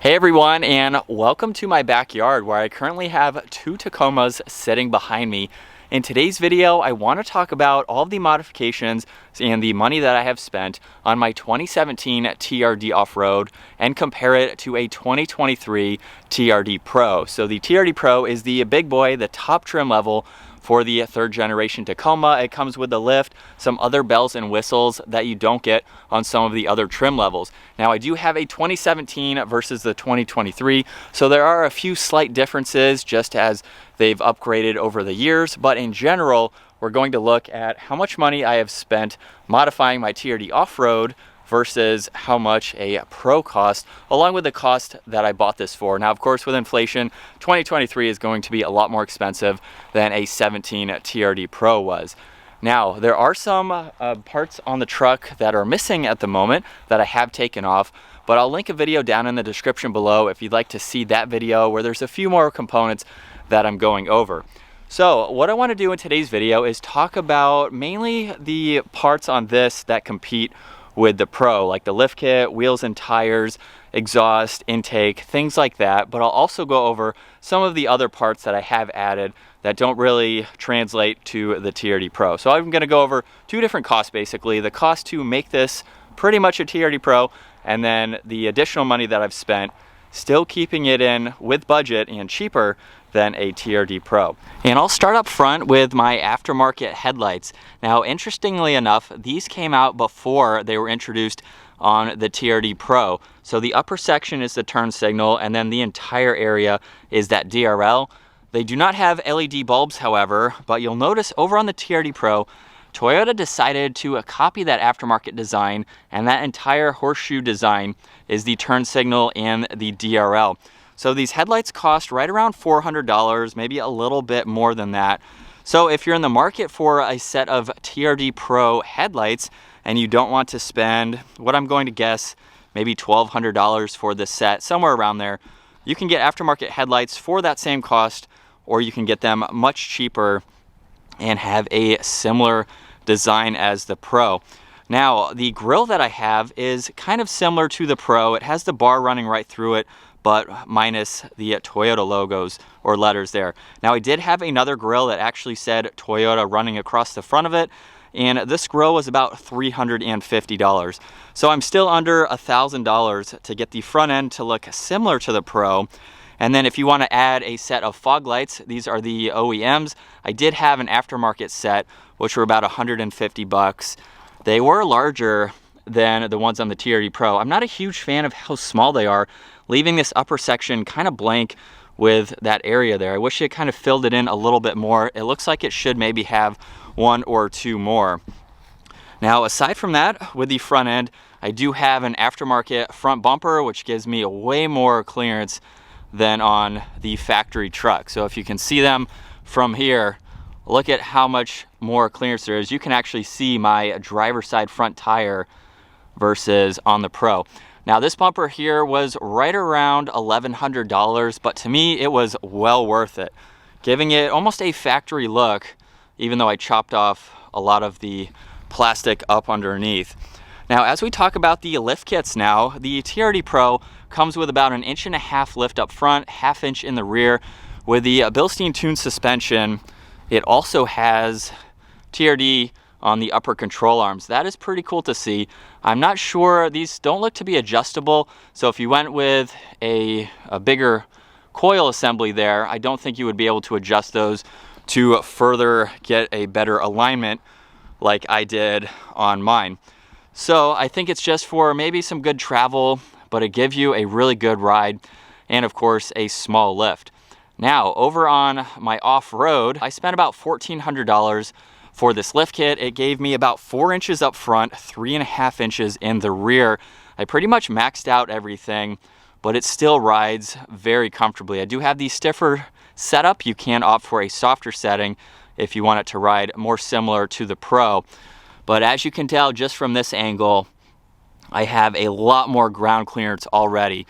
Hey everyone, and welcome to my backyard where I currently have two Tacomas sitting behind me. In today's video, I want to talk about all of the modifications and the money that I have spent on my 2017 TRD off-road and compare it to a 2023 TRD Pro. So the TRD Pro is the big boy, the top trim level for the third generation Tacoma. It comes with a lift, some other bells and whistles that you don't get on some of the other trim levels. Now I do have a 2017 versus the 2023, so there are a few slight differences just as they've upgraded over the years, but in general, we're going to look at how much money I have spent modifying my TRD off-road versus how much a Pro cost, along with the cost that I bought this for. Now, of course, with inflation, 2023 is going to be a lot more expensive than a 17 TRD Pro was. Now, there are some parts on the truck that are missing at the moment that I have taken off, but I'll link a video down in the description below if you'd like to see that video where there's a few more components that I'm going over. So what I want to do in today's video is talk about mainly the parts on this that compete with the Pro, like the lift kit, wheels and tires, exhaust, intake, things like that. But I'll also go over some of the other parts that I have added that don't really translate to the TRD Pro. So I'm going to go over two different costs basically. The cost to make this pretty much a TRD Pro, and then the additional money that I've spent still keeping it in with budget and cheaper than a TRD Pro. And I'll start up front with my aftermarket headlights. Now, interestingly enough, these came out before they were introduced on the TRD Pro. So the upper section is the turn signal, and then the entire area is that DRL. They do not have LED bulbs, however, but you'll notice over on the TRD Pro, Toyota decided to copy that aftermarket design, and that entire horseshoe design is the turn signal and the DRL. So these headlights cost right around $400, maybe a little bit more than that. So if you're in the market for a set of TRD Pro headlights and you don't want to spend what I'm going to guess, maybe $1,200 for this set, somewhere around there, you can get aftermarket headlights for that same cost, or you can get them much cheaper and have a similar design as the Pro. Now, the grille that I have is kind of similar to the Pro. It has the bar running right through it, but minus the Toyota logos or letters there. Now, I did have another grille that actually said Toyota running across the front of it, and this grille was about $350. So I'm still under $1,000 to get the front end to look similar to the Pro. And then if you want to add a set of fog lights, these are the OEMs. I did have an aftermarket set, which were about $150. They were larger than the ones on the TRD Pro. I'm not a huge fan of how small they are, leaving this upper section kind of blank with that area there. I wish it kind of filled it in a little bit more. It looks like it should maybe have one or two more. Now, aside from that, with the front end, I do have an aftermarket front bumper, which gives me way more clearance than on the factory truck. So if you can see them from here, look at how much more clearance there is. You can actually see my driver's side front tire versus on the Pro. Now, this bumper here was right around $1,100, but to me, it was well worth it, giving it almost a factory look, even though I chopped off a lot of the plastic up underneath. Now, as we talk about the lift kits now, the TRD Pro comes with about 1.5 inch lift up front, 1/2 inch in the rear. With the Bilstein tuned suspension, it also has TRD on the upper control arms. That is pretty cool to see. I'm not sure, these don't look to be adjustable, so if you went with a bigger coil assembly there, I don't think you would be able to adjust those to further get a better alignment like I did on mine. So I think it's just for maybe some good travel, but it gives you a really good ride and of course a small lift. Now, over on my off-road, I spent about $1,400 for this lift kit. It gave me about 4 inches up front, 3.5 inches in the rear. I pretty much maxed out everything, but it still rides very comfortably. I do have the stiffer setup. You can opt for a softer setting if you want it to ride more similar to the Pro. But as you can tell just from this angle, I have a lot more ground clearance already,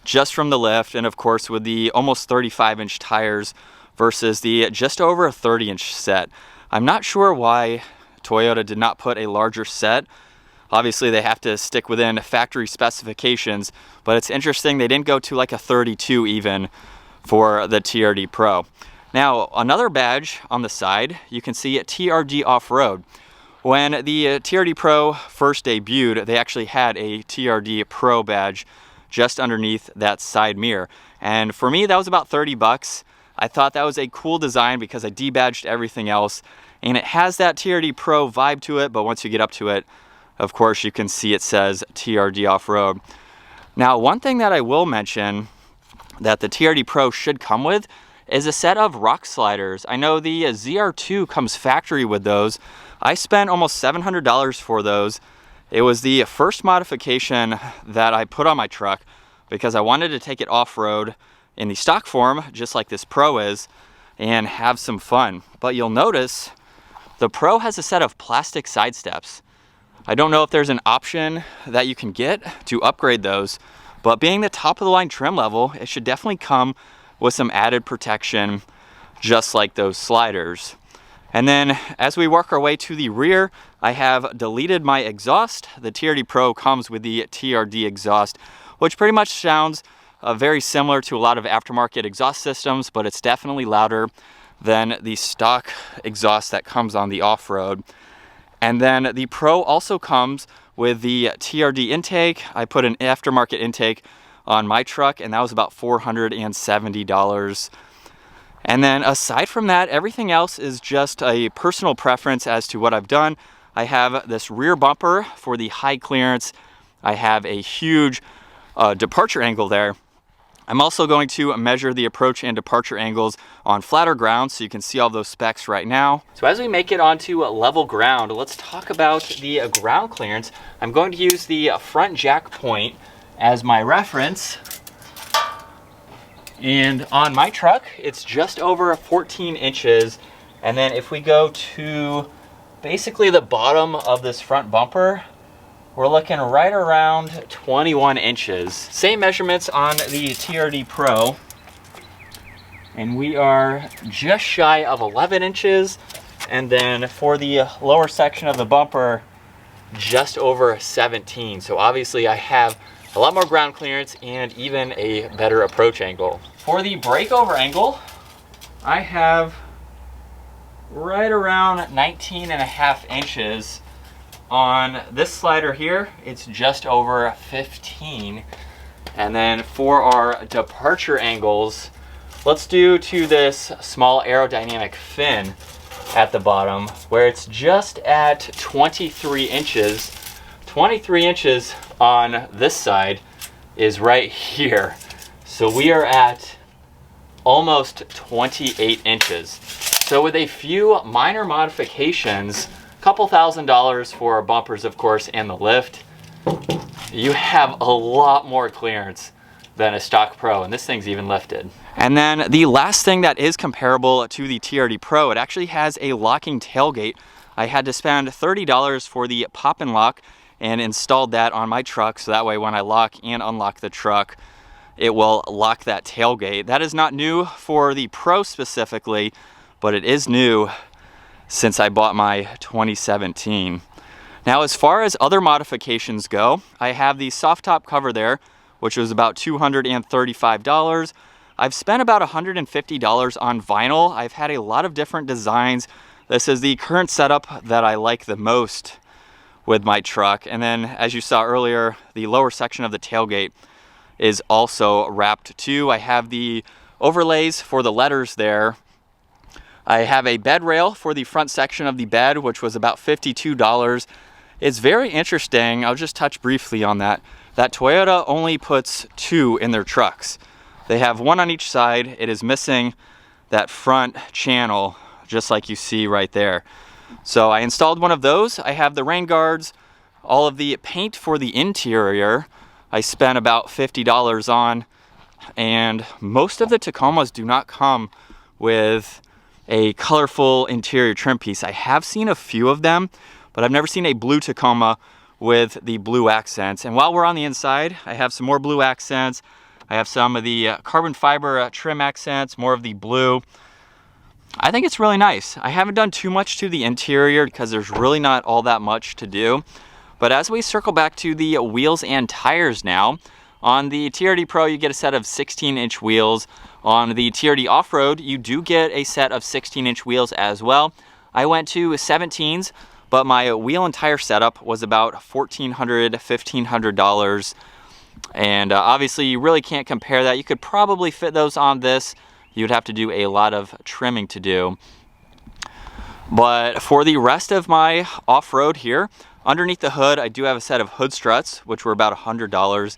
just from the lift, and of course with the almost 35-inch tires versus the just over a 30-inch set. I'm not sure why Toyota did not put a larger set Obviously they have to stick within factory specifications, but it's interesting they didn't go to like a 32 even for the TRD Pro. Now, another badge on the side, you can see TRD Off-Road. When the TRD Pro first debuted, they actually had a TRD Pro badge just underneath that side mirror. And for me, that was about 30 bucks. I thought that was a cool design because I debadged everything else. And it has that TRD Pro vibe to it, but once you get up to it, of course, you can see it says TRD Off-Road. Now, one thing that I will mention that the TRD Pro should come with is a set of rock sliders. I know the ZR2 comes factory with those. I spent almost $700 for those. It was the first modification that I put on my truck because I wanted to take it off-road in the stock form, just like this Pro is, and have some fun. But you'll notice the Pro has a set of plastic side steps. I don't know if there's an option that you can get to upgrade those, but being the top of the line trim level, it should definitely come with some added protection, just like those sliders. And then as we work our way to the rear, I have deleted my exhaust. The TRD Pro comes with the TRD exhaust, which pretty much sounds very similar to a lot of aftermarket exhaust systems, but it's definitely louder than the stock exhaust that comes on the off-road. And then the Pro also comes with the TRD intake. I put an aftermarket intake on my truck, and that was about $470. And then aside from that, everything else is just a personal preference as to what I've done. I have this rear bumper for the high clearance. I have a huge departure angle there. I'm also going to measure the approach and departure angles on flatter ground so you can see all those specs right now. So as we make it onto level ground, let's talk about the ground clearance. I'm going to use the front jack point as my reference. And on my truck, it's just over 14 inches. And then if we go to basically the bottom of this front bumper, we're looking right around 21 inches. Same measurements on the TRD Pro. And we are just shy of 11 inches. And then for the lower section of the bumper, just over 17. So obviously I have a lot more ground clearance and even a better approach angle. For the breakover angle, I have right around 19.5 inches. On this slider here, it's just over 15. And then for our departure angles, let's do to this small aerodynamic fin at the bottom where it's just at 23 inches. 23 inches on this side is right here. So we are at almost 28 inches. So with a few minor modifications, couple $1,000s for our bumpers, of course, and the lift, you have a lot more clearance than a stock Pro, and this thing's even lifted. And then the last thing that is comparable to the TRD Pro, it actually has a locking tailgate. I had to spend $30 for the pop and lock and installed that on my truck, so that way when I lock and unlock the truck, it will lock that tailgate. That is not new for the Pro specifically, but it is new since I bought my 2017. Now, as far as other modifications go, I have the soft top cover there, which was about $235. I've spent about $150 on vinyl. I've had a lot of different designs. This is the current setup that I like the most with my truck. And then, as you saw earlier, the lower section of the tailgate is also wrapped too. I have the overlays for the letters there. I have a bed rail for the front section of the bed, which was about $52. It's very interesting. I'll just touch briefly on that. That Toyota only puts 2 in their trucks. They have 1 on each side. It is missing that front channel, just like you see right there. So I installed one of those. I have the rain guards, all of the paint for the interior. I spent about $50 on, and most of the Tacomas do not come with a colorful interior trim piece. I have seen a few of them, but I've never seen a blue Tacoma with the blue accents. And while we're on the inside, I have some more blue accents. I have some of the carbon fiber trim accents, more of the blue. I think it's really nice. I haven't done too much to the interior because there's really not all that much to do. But as we circle back to the wheels and tires now, on the TRD Pro you get a set of 16-inch wheels. On the TRD Off-Road you do get a set of 16-inch wheels as well. I went to 17s, but my wheel and tire setup was about $1,400, $1,500. And obviously you really can't compare that. You could probably fit those on this. You'd have to do a lot of trimming to do. But for the rest of my off-road here, underneath the hood, I do have a set of hood struts, which were about $100.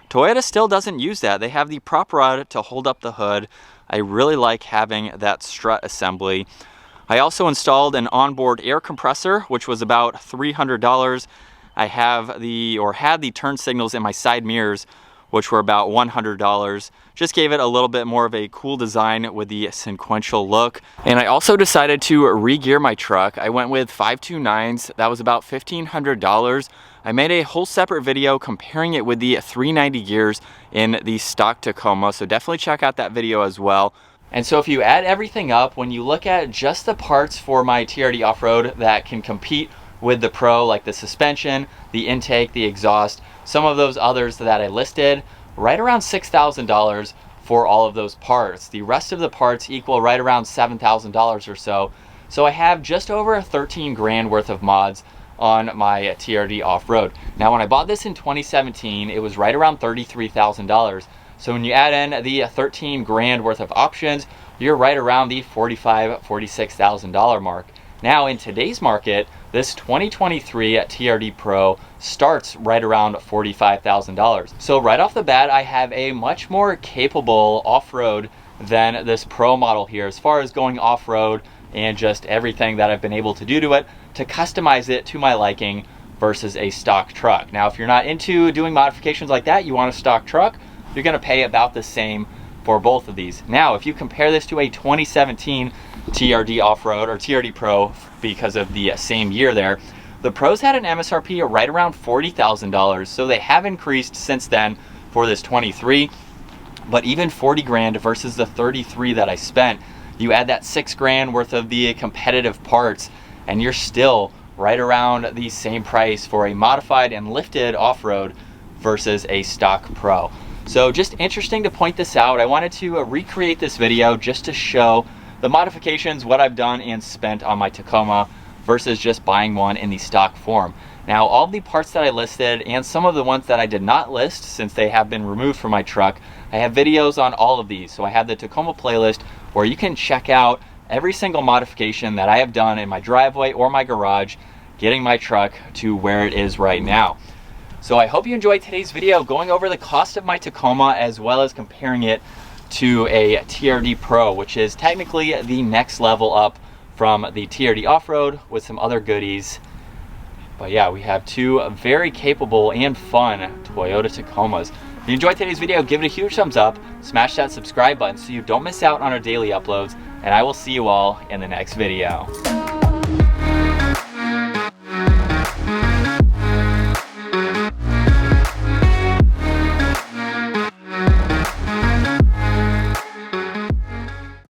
Toyota still doesn't use that. They have the prop rod to hold up the hood. I really like having that strut assembly. I also installed an onboard air compressor, which was about $300. I had the turn signals in my side mirrors, which were about $100. Just gave it a little bit more of a cool design with the sequential look. And I also decided to re-gear my truck. I went with 529s. That was about $1,500. I made a whole separate video comparing it with the 390 gears in the stock Tacoma, so definitely check out that video as well. And so if you add everything up, when you look at just the parts for my TRD Off-Road that can compete with the Pro, like the suspension, the intake, the exhaust, some of those others that I listed, right around $6,000 for all of those parts. The rest of the parts equal right around $7,000 or so. So I have just over 13 grand worth of mods on my TRD Off-Road. Now when I bought this in 2017, it was right around $33,000. So when you add in the 13 grand worth of options, you're right around the $45,000, $46,000 mark. Now in today's market, this 2023 TRD Pro starts right around $45,000. So right off the bat, I have a much more capable off-road than this Pro model here, as far as going off-road and just everything that I've been able to do to it to customize it to my liking versus a stock truck. Now, if you're not into doing modifications like that, you want a stock truck, you're gonna pay about the same for both of these. Now, if you compare this to a 2017 TRD Off-Road or TRD Pro, because of the same year there, the Pros had an MSRP right around $40,000, so they have increased since then for this 23, but even 40 grand versus the 33 that I spent, you add that 6 grand worth of the competitive parts, and you're still right around the same price for a modified and lifted off-road versus a stock Pro. So just interesting to point this out. I wanted to recreate this video just to show the modifications, what I've done and spent on my Tacoma versus just buying one in the stock form. Now, all the parts that I listed and some of the ones that I did not list since they have been removed from my truck, I have videos on all of these. So I have the Tacoma playlist where you can check out every single modification that I have done in my driveway or my garage, getting my truck to where it is right now. So I hope you enjoyed today's video going over the cost of my Tacoma as well as comparing it to a TRD Pro, which is technically the next level up from the TRD Off-Road with some other goodies. But yeah, we have two very capable and fun Toyota Tacomas. If you enjoyed today's video, give it a huge thumbs up, smash that subscribe button so you don't miss out on our daily uploads, and I will see you all in the next video.